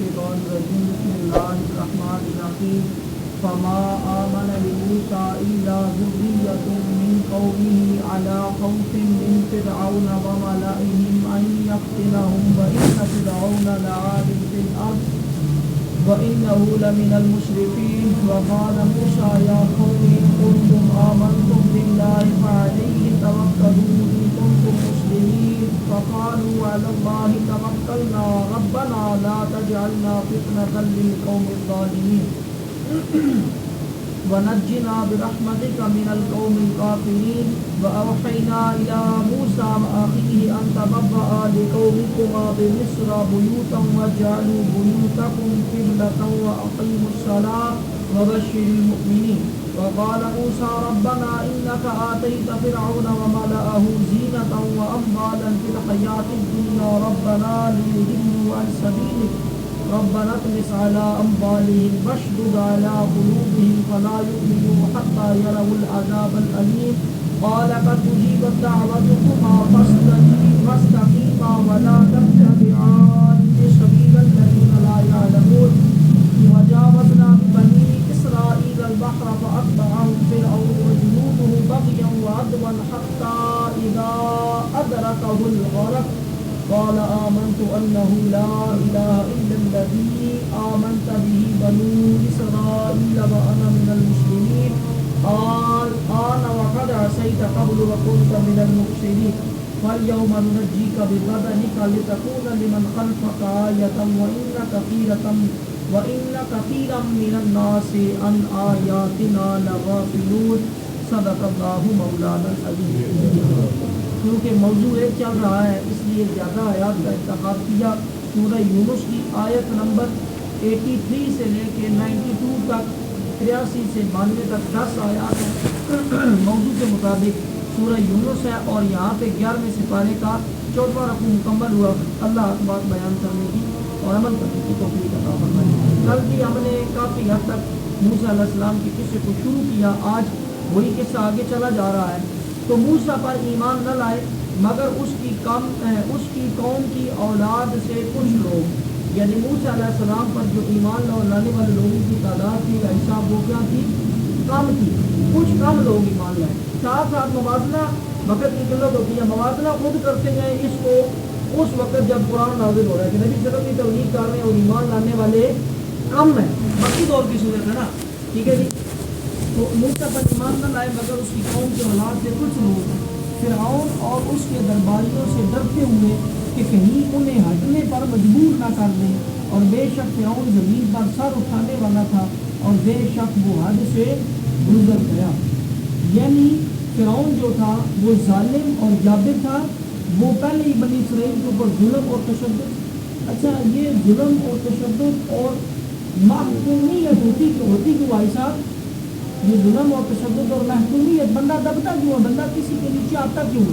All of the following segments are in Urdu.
الشيطان الرجيم بسم الله الرحمن الرحيم فما آمن لموسى إلا ذرية من قومه على خوف من فرعون وملئهم أن يفتنهم وإن فرعون لعال في الأرض وإنه لمن المسرفين وقال موسى يا قوم إن كنتم آمنتم بالله فعليه توكلوا إن كنتم مسلمين فقالوا على الله توكلنا ربنا لا تجعلنا فتنة للقوم الظالمين ونجنا برحمتك من القوم الكافرين وأوحينا إلى موسى وأخيه أن تبوأ لقومكما بمصر بيوتا واجعلوا بيوتكم قبلة وأقيموا الصلاة وبشر المؤمنين وقال موسى ربنا إنك آتيت فرعون وملأه زينة وأموالا في الحياة الدنيا ربنا ليضلوا عن سبيلك ربنا اطمس على أموالهم واشدد على قلوبهم فلا يؤمنوا حتى يروا العذاب الأليم قال قد أجيبت دعوتكما فاستقيما ولا تتبعان سبيل الذين لا يعلمون وجاوزنا ببني إسرائيل البحر فأتبعهم فرعون وجنوده بغيا وعدوا حتى إذا أدركه الغرق قال آمنت أنه لا إله إلا الذي آمنت به بنو إسرائيل وأنا من المسلمين قال آن وقد عصيت قبل وكنت من المفسدين فاليوم ننجيك ببدنك لتكون لمن خلفك آية وإن كثيرا من الناس عن آياتنا لغافلون صدق اللہ مولانا العظیم. کیونکہ موضوع ایک چل رہا ہے اس لیے زیادہ آیات کا انتخاب کیا. سورہ یونس کی آیت نمبر 83 سے لے کے 92 تک 83 سے 92 تک 10 آیات ہیں. موضوع کے مطابق سورہ یونس ہے اور یہاں پہ 11ویں سپارے کا 4واں رقو مکمل ہوا. اللہ بات بیان کرنے کی اور عمل کرنے کی توفیق عطا فرمائے. کل بھی ہم نے کافی حد تک موسیٰ علیہ السلام کے قصے کو شروع کیا. آج وہی قصہ آگے چلا جا رہا ہے. تو موسیٰ پر ایمان نہ لائے مگر اس کی قوم کی اولاد سے کچھ لوگ، یعنی موسیٰ علیہ السلام پر جو ایمان لانے والے لوگوں کی تعداد تھی حساب وہ کیا تھی؟ کم تھی. کچھ کم لوگ ایمان لائے. ساتھ ساتھ موازنہ وقت کی قلت ہوتی ہے. موازنہ خود کرتے ہیں اس کو اس وقت جب قرآن نازل ہو رہا ہے کہ نبی صلی اللہ علیہ وسلم کی تبلیغ کر رہے ہیں اور ایمان لانے والے کم ہیں. مکی دور کی صورت ہے نا. ٹھیک ہے جی. تو موسیٰ پر ایمان نہ لائے مگر اس کی قوم کے اولاد سے کچھ لوگ فرعون اور اس کے درباریوں سے ڈرتے ہوئے کہ کہیں انہیں ہٹنے پر مجبور نہ کر دیں. اور بے شک فرعون زمین پر سر اٹھانے والا تھا اور بے شک وہ حد سے گزر گیا. یعنی فرعون جو تھا وہ ظالم اور جابر تھا. وہ پہلے ہی بنی اسرائیل کے اوپر ظلم اور تشدد. اچھا یہ ظلم اور تشدد اور محکومیت ہوتی کہ بھائی صاحب یہ ظلم اور تشدد اور محکومیت بندہ دبتا کیوں ہے؟ بندہ کسی کے نیچے آتا کیوں ہے؟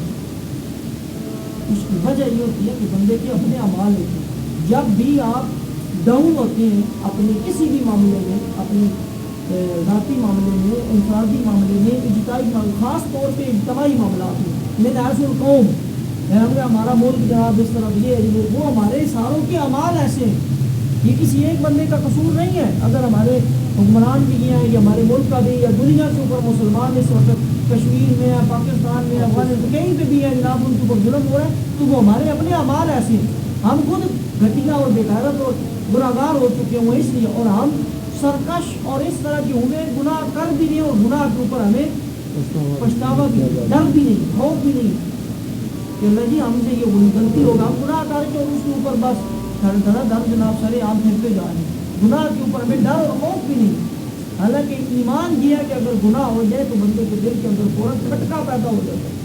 اس کی وجہ یہ ہوتی ہے کہ بندے کے اپنے اعمال ہوتے ہیں. جب بھی آپ ڈاؤن ہوتے ہیں اپنے کسی بھی معاملے میں، اپنی ذاتی معاملے میں، انفرادی معاملے میں، اجتماعی معاملے، خاص طور پہ اجتماعی معاملات میں، من حیث القوم ہمارا ملک جناب اس طرف یہ ہے وہ ہمارے ساروں کے اعمال ایسے ہیں. یہ کسی ایک بندے کا قصور نہیں ہے. اگر ہمارے حکمران بھی یہ ہیں یا ہمارے ملک کا بھی یا دنیا کے اوپر مسلمان اس وقت کشمیر میں ہے، پاکستان میں، افغانستان کہیں پہ بھی ہے جناب ان کے اوپر ظلم ہو رہا ہے تو وہ ہمارے اپنے اعمال ایسے ہیں. ہم خود گھٹیا اور بےغیرت اور گناہگار ہو چکے ہیں اس لیے، اور ہم سرکش اور اس طرح کے ہوئے گناہ کر بھی نہیں اور گناہ کے اوپر ہمیں پچھتاوا بھی، ڈر بھی نہیں، خوف بھی نہیں کہ اللہ جی ہم سے یہ غلطی ہوگا. ہم گناہ کر کے اور اس کے اوپر بس در جناب سارے عام پھرتے جا رہے ہیں. گناہ کے اوپر ہمیں ڈر اور خوف بھی نہیں. حالانکہ ایمان یہ ہے کہ اگر گناہ ہو جائے تو بندے کے دل کے اندر فوراً کھٹکا پیدا ہو جاتا ہے،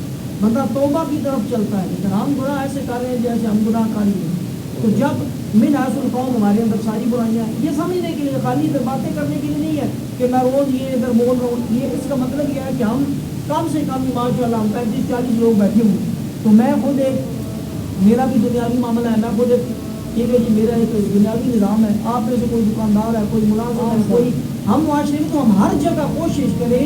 بندہ توبہ کی طرف چلتا ہے. لیکن ہم گناہ ایسے کر رہے ہیں جیسے ہم گناہ کر رہے ہیں. تو جب من حیث القوم ہمارے اندر ساری برائیاں یہ سمجھنے کے لیے، خالی ادھر باتیں کرنے کے لیے نہیں ہے کہ میں روز یہ ادھر بول رہا ہوں. یہ اس کا مطلب یہ ہے کہ ہم کم سے کم ماشاء اللہ ہم 35-40 لوگ بیٹھے ہوئے. تو میں خود ایک میرا بھی دنیاوی معاملہ ہے. میں خود ایک ٹھیک ہے جی میرا ایک دنیاوی نظام ہے. آپ میں سے کوئی دکاندار ہے، کوئی ملازم ہے، کوئی ہم معاشرے میں، تو ہم ہر جگہ کوشش کریں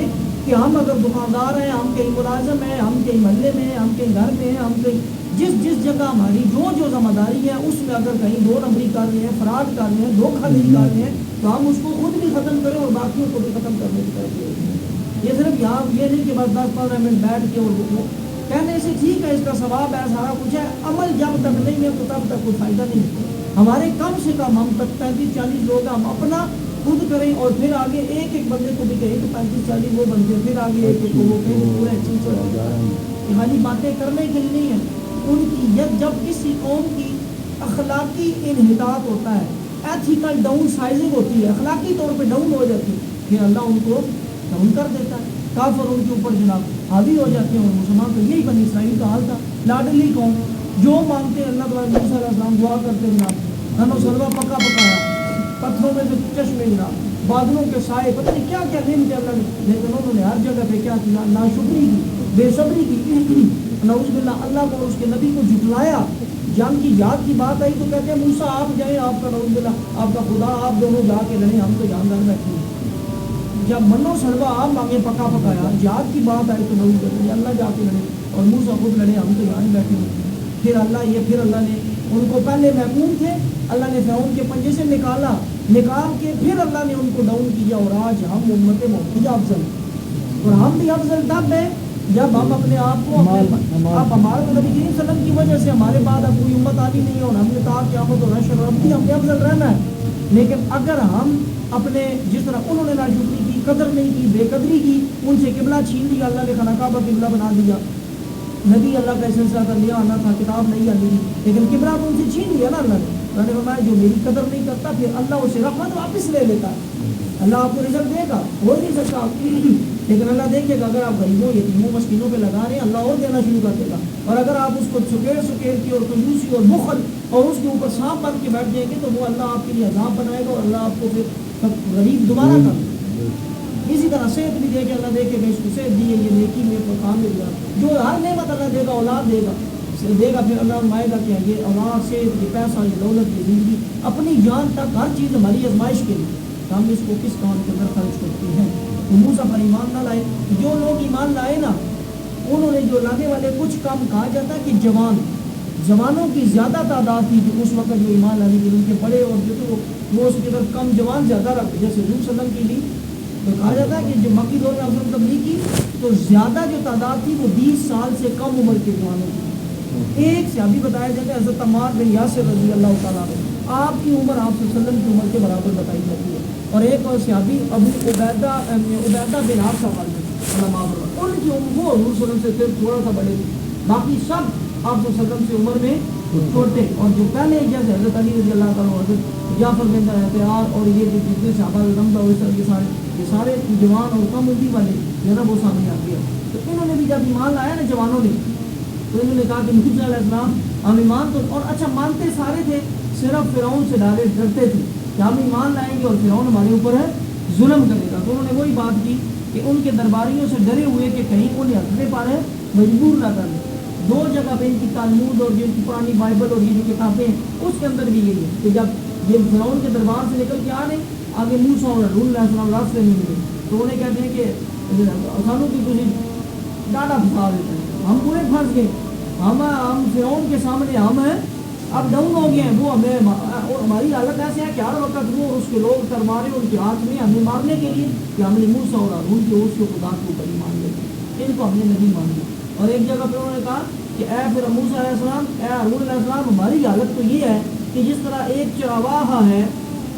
کہ ہم اگر دکاندار ہیں، ہم کہیں ملازم ہیں، ہم کہیں محلے میں ہیں، ہم کہیں گھر میں ہیں، ہم کہیں جس جگہ ہماری جو ذمہ داری ہے اس میں اگر کہیں 2 نمبری کر رہے ہیں، فراڈ کر رہے ہیں، دھوکہ دہی کر رہے ہیں، تو ہم اس کو خود بھی ختم کریں اور باقیوں کو بھی ختم کرنے کی طرف۔ یہ صرف یہاں یہ نہیں کہ بس 10-15 منٹ بیٹھ کے اور وہ کہنے سے ٹھیک ہے، اس کا ثواب ہے، سارا کچھ ہے، عمل جب تک نہیں ہے تو تب تک کوئی فائدہ نہیں۔ ہمارے کم سے کم ہم 35-40 لوگ ہم اپنا خود کریں اور پھر آگے ایک بندے کو بھی کہیں کہ 35-40 وہ بندے پھر آگے ایک کو وہ کہیں پورا چیز ہو جائے۔ خالی باتیں کرنے کے لیے نہیں ہے، ان کی جب کسی قوم کی اخلاقی انحطاط ہوتا ہے، ایتھیکل ڈاؤن سائزنگ ہوتی ہے، اخلاقی طور پہ ڈاؤن ہو جاتی ہے، پھر اللہ ان کو ڈاؤن کر دیتا ہے، کافر ان کے اوپر جناب حاوی ہو جاتے ہیں۔ اور مسلمان تو یہی بنی اسرائیل کا حال تھا، لاڈلی قوم جو مانگتے اللہ تعالیٰ موسیٰ علیہ السلام دعا کرتے جناب، ہم سلوا پکا پکایا، پتھروں میں سے چشمے جناب، بادلوں کے سائے، پتہ نہیں کیا کیا نعمتیں اللہ نے، لیکن انہوں نے ہر جگہ پہ کیا کیا، ناشکری کی، بے صبری کی، نعوذ باللہ اللہ کو اس کے نبی کو جھٹلایا۔ جنگ کی یاد کی بات آئی تو کہتے ہیں موسیٰ آپ جائیں، آپ کا نعوذ باللہ آپ کا خدا، آپ دونوں جا کے لڑیں، ہم تو جاندار بیٹھے ہیں۔ جب منو سلوا آپ مانگے پکا پکایا، جہاد کی بات آئی تو نعوذ باللہ اللہ جا کے لڑے اور موسیٰ خود لڑے، ہم تو یہاں ہی بیٹھے ہوئے۔ پھر اللہ نے ان کو پہلے محکوم تھے، اللہ نے فرعون کے پنجے سے نکال کے پھر اللہ نے ان کو ڈاؤن کیا۔ اور آج ہم امت محمدیہ افضل، اور ہم بھی افضل تب ہیں جب ہم اپنے آپ کو آپ ہمارے نبی کریم صلی اللہ علیہ وسلم کی وجہ سے ہمارے بعد اب کوئی امت آنی نہیں ہے اور ہم نے کہا قیامت اور حشر رب بھی ہم نے افضل رہنا ہے۔ لیکن اگر ہم اپنے جس طرح انہوں نے ناشکری کی، قدر نہیں کی، بے قدری کی، ان سے قبلہ چھین لیا، اللہ نے خانہ کعبہ قبلہ بنا دیا، نبی اللہ کا سلسلہ کر لیا آنا تھا، کتاب نہیں آنی تھی، لیکن قبلہ تو ان سے چھین لیا نا اللہ نے فرمایا جو میری قدر نہیں کرتا پھر اللہ اسے رحمت واپس لے لیتا ہے۔ اللہ آپ کو رزق دے گا، ہو نہیں سکتا لیکن اللہ دیکھے گا اگر آپ غریبوں یتیموں مسکینوں پہ لگا رہے ہیں اللہ اور دینا شروع کر دے گا، اور اگر آپ اس کو سکیڑ کی اور کنجوسی اور بخل اور اس کے اوپر سانپ بن کے بیٹھ جائیں گے تو وہ اللہ آپ کے لیے عذاب بنائے گا اور اللہ آپ کو پھر غریب دوبارہ کر دے گا۔ اسی طرح صحت بھی دے کے اللہ دیکھے گا اس کو صحت دی ہے، یہ نیکی میں کام مل گیا، جو ہر نعمت اللہ دے گا، اولاد دے گا پھر اللہ فرمائے گا کہ یہ اولاد، صحت، یہ پیسہ، یہ دولت، یہ زندگی، اپنی جان تک ہر چیز ہماری آزمائش کے لیے، ہم اس کو کس کام کے اندر خرچ کرتے ہیں۔ موسیٰ پر ایمان نہ لائے، جو لوگ ایمان لائے نا انہوں نے جو لانے والے کچھ کم کہا جاتا ہے کہ جوانوں کی زیادہ تعداد تھی جو اس وقت جو ایمان لانے کے ان کے بڑے اور جو تو وہ اس کے اندر کم جوان زیادہ رکھتے، جیسے حضور صلی اللہ علیہ وسلم کی لی تو کہا جاتا ہے کہ جو مکی دور میں افضل تبلیغ کی تو زیادہ جو تعداد تھی وہ 20 سال سے کم عمر کے جوانوں کی۔ ایک صحابی بتایا جاتا ہے حضرت عمار بن یاسر رضی اللہ تعالیٰ عنہ، آپ کی عمر آپ صلی اللہ علیہ وسلم کی عمر کے برابر بتائی جاتی ہے، اور ایک اور صحابی ابو عبیدہ بن حفصہ علماء ان کی عمر وہ حضور صلی اللہ علیہ وسلم سے صرف تھوڑا سا بڑے تھے، باقی سب آپ صلی اللہ علیہ وسلم سے عمر میں چھوٹے، اور جو پہلے جیسے حضرت علی رضی اللہ تعالیٰ حضرت جعفر بن احتیاط اور یہ جو جتنے صحابہ رمضہ یہ سارے جوان اور کم عمری والے جو ہے نا وہ سامنے آ گیا۔ تو انہوں نے بھی جب ایمان لایا نا جوانوں نے تو انہوں نے کہا کہ موسیٰ علیہ السلام ہم ایمان تو اور اچھا مانتے سارے تھے، صرف فرعون سے ڈرتے تھے کہ ہم ایمان لائیں گے اور فرعون ہمارے اوپر ہے ظلم کرے گا، تو انہوں نے وہی بات کی کہ ان کے درباریوں سے ڈرے ہوئے کہ کہیں انہیں ہٹنے پر ہے مجبور نہ کر دیں۔ 2 جگہ پہ ان کی تالمود اور جن کی پرانی بائبل اور یہ جو کتابیں اس کے اندر بھی یہی ہے کہ جب یہ فرعون کے دربار سے نکل کے آ رہے آگے موسیٰ اور ہارون علیہ السلام راستے نہیں ملے تو انہیں کہتے ہیں کہ سانوں کی تجھے ڈاڈا پھنسا دیتے ہیں، ہم پورے پھنس گئے، ہم فرعون کے سامنے ہم ہیں اب ڈاؤن ہو گئے ہیں، وہ ہمیں اور ہماری حالت ایسے ہے کہ ہر وقت وہ اور اس کے لوگ تلواریں ان کے ہاتھ میں ہمیں مارنے کے لیے کہ ہم نے موسیٰ اور ہارون کے اس کے خدا کے اوپر ایمان لے ان کو ہم نے نہیں مان لیا۔ اور ایک جگہ پہ انہوں نے کہا کہ اے پھر موسیٰ علیہ السلام، اے ہارون علیہ السلام، ہماری حالت تو یہ ہے کہ جس طرح ایک چرواہا ہے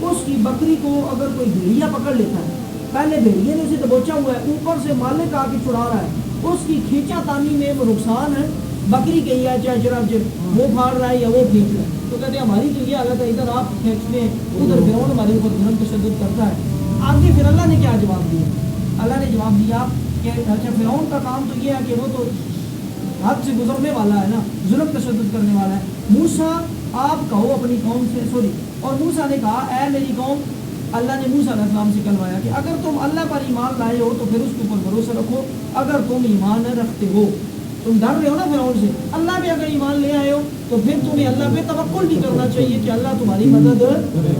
اس کی بکری کو اگر کوئی بھیڑیا پکڑ لیتا ہے، پہلے بھیڑیے نے اسے دبوچا ہوا ہے، اوپر سے مالک آ کے چھڑا رہا ہے، اس کی کھینچا تانی میں وہ نقصان ہے، بکری کے یا چاہے چراغ وہ پھاڑ رہا ہے یا وہ کھینچ رہا ہے، تو کہتے ہیں ہماری تو یہ حالت ہے، ادھر آپ کھینچتے ہیں ادھر فرعون ہمارے اوپر ظلم تشدد کرتا ہے۔ آگے پھر اللہ نے کیا جواب دیا؟ اللہ نے جواب دیا کہ اچھا فرعون کا کام تو یہ ہے کہ وہ تو حد سے گزرنے والا ہے نا، ظلم تشدد کرنے والا ہے، موسیٰ آپ کہو اپنی قوم سے اور موسیٰ نے کہا اے میری قوم، اللہ نے موسیٰ علیہ السلام سے کہلوایا کہ اگر تم اللہ پر ایمان لائے ہو تو پھر اس کے اوپر بھروسہ رکھو، اگر تم ایمان نہ رکھتے ہو تم ڈر رہے ہو نا فرعون سے، اللہ پہ اگر ایمان لے آئے ہو تو پھر تمہیں اللہ پہ توکل بھی کرنا چاہیے کہ اللہ تمہاری مدد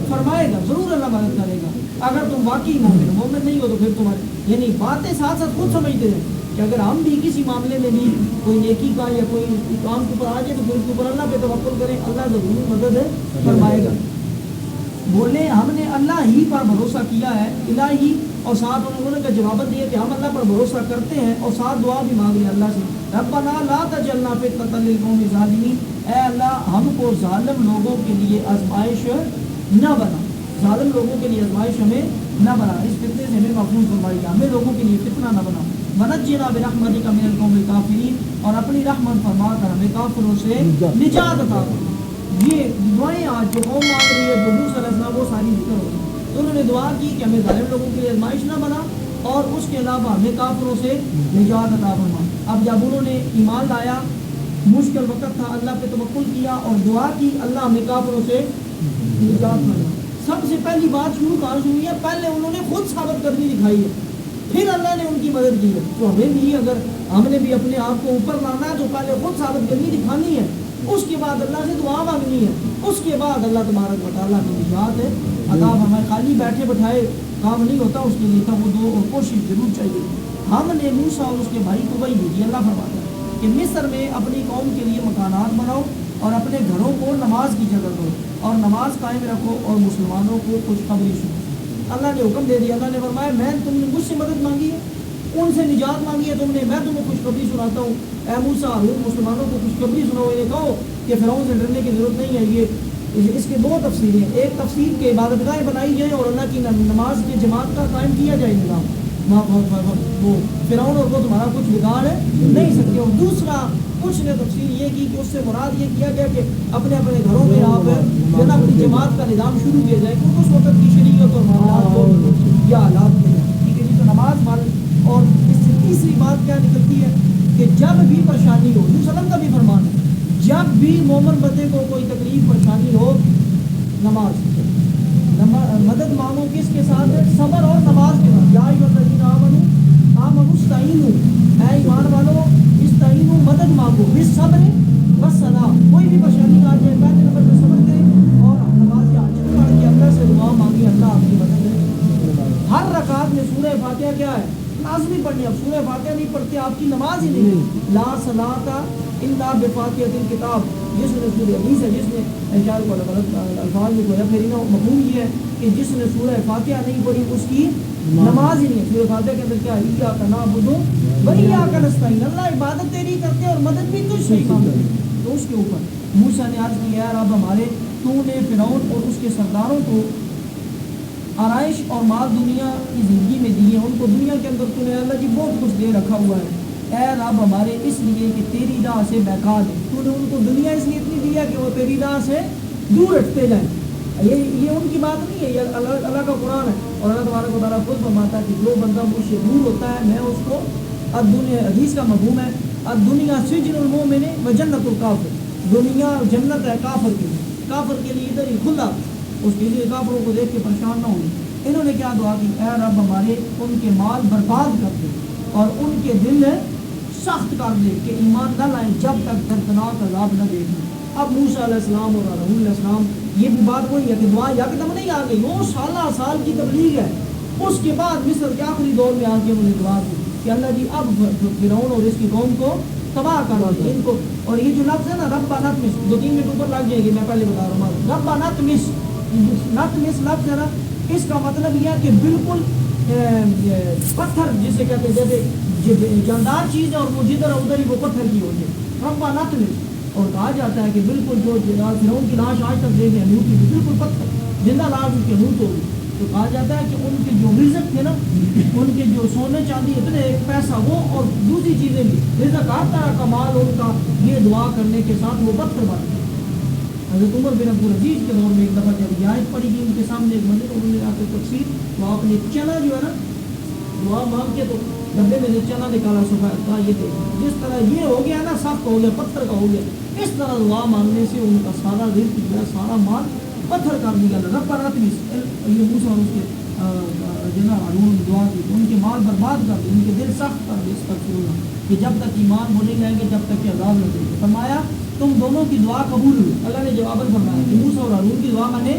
فرمائے گا، ضرور اللہ مدد کرے گا۔ اگر تم واقعی مومن نہیں ہو تو پھر تمہارے یعنی باتیں ساتھ ساتھ خود سمجھتے ہیں کہ اگر ہم بھی کسی معاملے میں بھی کوئی نیکی کا یا کوئی کام کے اوپر آ جائے تو پھر اس کے اوپر اللہ پہ توکل کریں, اللہ ضرور مدد فرمائے گا. بولے ہم نے اللہ ہی پر بھروسہ کیا ہے, الہی, اور ساتھ انہوں نے جواب دیا کہ ہم اللہ پر بھروسہ کرتے ہیں, اور ساتھ دعا بھی مانگ لیں اللہ سے, ربنا لا تجعلنا فتنة للقوم الظالمین, اے اللہ ہم کو ظالم لوگوں کے لیے آزمائش نہ بنا, ظالم لوگوں کے لیے آزمائش ہمیں نہ بنا, اس فتنے سے ہمیں محفوظ فرمائیے, ہمیں لوگوں کے لیے فتنہ نہ بنا, ونجنا برحمتک من القوم الکافرین, اور اپنی رحمت فرما کر ہمیں کافروں سے نجات عطا فرما. یہ دعائیں آج جو قوم مانگ رہی ہے, جو موسیٰ علیہ السلام وہ ساری ذکر ہو رہی ہے, تو انہوں نے دعا کی کہ ہمیں ظالم لوگوں کے لیے آزمائش نہ بنا, اور اس کے علاوہ ہمیں کافروں سے نجات عطا فرما. اب جب انہوں نے ایمان لایا, مشکل وقت تھا, اللہ پہ توکل کیا اور دعا کی, اللہ ہمیں کافروں سے نجات فرما. سب سے پہلی بات شروع کہاں سے ہوئی ہے؟ پہلے انہوں نے خود ثابت کرنی دکھائی ہے, پھر اللہ نے ان کی مدد کی ہے. تو ہمیں بھی اگر ہم نے بھی اپنے آپ کو اوپر لانا ہے تو پہلے خود ثابت کرنی دکھانی ہے, اس کے بعد اللہ سے دعا مانگنی ہے, اس کے بعد اللہ تبارک و تعالیٰ کی نجات ہے عطا فرمائے. خالی بیٹھے بٹھائے کام نہیں ہوتا, اس کے لیے تو اور کوشش ضرور چاہیے. ہم نے موسیٰ اور اس کے بھائی کو وحی بھیجی, اللہ فرماتا ہے کہ مصر میں اپنی قوم کے لیے مکانات بناؤ اور اپنے گھروں کو نماز کی جگہ دو اور نماز قائم رکھو اور مسلمانوں کو خوشخبری سنو. اللہ نے حکم دے دیا, اللہ نے فرمایا میں تم نے مجھ سے مدد مانگی ہے, ان سے نجات مانگی ہے تم نے, میں تمہیں خوشخبری سناتا ہوں. اے موسیٰ ہارون مسلمانوں کو خوشخبری سناؤ, انہیں کہو کہ فرعون سے ڈرنے کی ضرورت نہیں ہے. یہ اس کے دو تفسیریں, ایک تفسیر کے عبادت گاہیں بنائی جائیں اور اللہ کی نماز کی جماعت کا قائم کیا جائے نظام, وہ فرعون اور وہ تمہارا کچھ بگاڑ نہیں سکتے. اور دوسرا کچھ نے تفسیر یہ کی کہ اس سے مراد یہ کیا گیا کہ اپنے اپنے گھروں میں آپ جو نا اپنی جماعت کا نظام شروع کیا جائے, کیونکہ اس وقت کی شریعت اور معاملات کو یا حالات کے ہیں. ٹھیک ہے جی, تو نماز مان. اور اس سے تیسری بات کیا نکلتی ہے کہ جب بھی پریشانی ہو, حضور سلم کا بھی فرمان ہے, جب بھی مومن بندے کو کوئی تکلیف پریشانی ہو نماز مدد مانگو. کس کے ساتھ؟ صبر اور نماز کے ساتھ. یا ایھا الذین آمنوا استعینوا, اے ایمان والو استعینوا, مدد مانگو, بالصبر والصلاۃ. کوئی بھی پریشانی آ جائے پہلے نمبر پہ صبر کریں اور نماز حاجت پڑھ کے اللہ سے دعا مانگی, اللہ آپ کی مدد کرے. ہر رکعت میں سورہ فاتحہ کیا ہے؟ لازمی پڑھنی. اب سورہ فاتحہ نہیں پڑھتے آپ کی نماز ہی نہیں. لا صلاۃ الا بفاتحۃ الکتاب, جس نے سورہ حدیث ہے, جس نے اشار کو الفاظ میں کوئی پھر مفہوم یہ ہے کہ جس نے سورہ فاتحہ نہیں پڑھی اس کی نماز ہی نہیں ہے. سورہ فاتحہ کے اندر کیا ہے؟ ایاک نعبد و ایاک نستعین, اللہ عبادت تیری کرتے اور مدد بھی تجھ سے ہی مانگتے. تو اس کے اوپر موسیٰ نے عرض کیا, اے رب ہمارے, تو نے فرعون اور اس کے سرداروں کو آرائش اور مال دنیا کی زندگی میں دی ہے, ان کو دنیا کے اندر تو نے اللہ جی بہت کچھ دے رکھا ہوا ہے. اے رب ہمارے, اس لیے کہ تیری راہ سے بیکار ہے, تو نے ان کو دنیا اس لیے اتنی دی ہے کہ وہ تیری راہ سے دور ہٹتے جائیں. یہ ان کی بات نہیں ہے, یہ اللہ کا قرآن ہے. اور اللہ تبارک و تعالیٰ خود فرماتا ہے کہ جو بندہ مجھ سے دور ہوتا ہے میں اس کو, الدنیا حدیث کا مفہوم ہے, الدنیا سجن المؤمن و جنت الکافر, دنیا جنت ہے کافر کے لیے, کافر کے لیے ادھر ہی کھلا, اس کے لیے کافروں کو دیکھ کے پریشان نہ ہوئی. انہوں نے کیا دعا کی؟ اے رب ہمارے, ان کے مال برباد کر دے اور ان کے دل سخت کر دے کہ ایمان نہ لائیں جب تک دردناک عذاب نہ دیکھیں. اب موسیٰ علیہ السلام اور ہارون علیہ السلام, یہ بھی بات وہی ہے کہ دعا یکدم نہیں آ گئی, وہ سالہ سال کی تبلیغ ہے. اس کے بعد مصر کے آخری دور میں آ کے انہوں نے دعا کی کہ اللہ جی اب فرعون اور اس کی قوم کو تباہ کر دیں ان کو. اور یہ جو لفظ ہے نا رب نتمس, 2-3 منٹ اوپر لگ جائیں گے, میں پہلے بتا رہا ہوں. رب نتمس, نتمس لفظ ہے نا, اس کا مطلب یہ ہے کہ بالکل پتھر جسے کہتے ہیں, جیسے جاندار چیز ہے اور وہ جدھر ادھر ہی وہ پتھر کی ہوتی ہے. رب نتمس, اور کہا جاتا ہے کہ بالکل جو فرعون کی لاش آج تک دیکھ رہے ہیں کی بالکل پتھر, زندہ لاش اس کے نوٹ ہوگی. تو کہا جاتا ہے کہ ان کے جو رزق تھے نا, ان کے جو سونے چاندی اتنے, ایک پیسہ وہ اور دوسری چیزیں بھی, رزق ہر طرح کا مال ان کا, یہ دعا کرنے کے ساتھ وہ پتھر بن گئے. حضرت عمر بن عبدالعزیز کے دور میں ایک دفعہ جب یہ آیت پڑھی گئی ان کے سامنے ایک منظر, انہوں نے آ کے تفسیر, تو آپ نے چنا جو ہے نا دعا مانگ کے تو ڈبے میں سے چنا نکالا, صبح کہا یہ دیکھ, جس طرح یہ ہو گیا نا, سخت ہو گیا, پتھر کا ہو گیا, اس طرح دعا مانگنے سے ان کا سارا رزق جو ہے, سارا مال پتھر کر دیا. رب نتمس, یہ موسیٰ اور اس کے جو نا ہارون دعا کی, ان کے مال برباد کر دے, ان کے دل سخت کر دے, اس پر سننا کہ جب تک ایمان وہ نہیں لائیں گے جب تک کہ عذاب نہ دیں گے. فرمایا تم دونوں کی دعا قبول ہوئی. اللہ نے جواباً فرمایا کہ موسیٰ اور ہارون کی دعا میں نے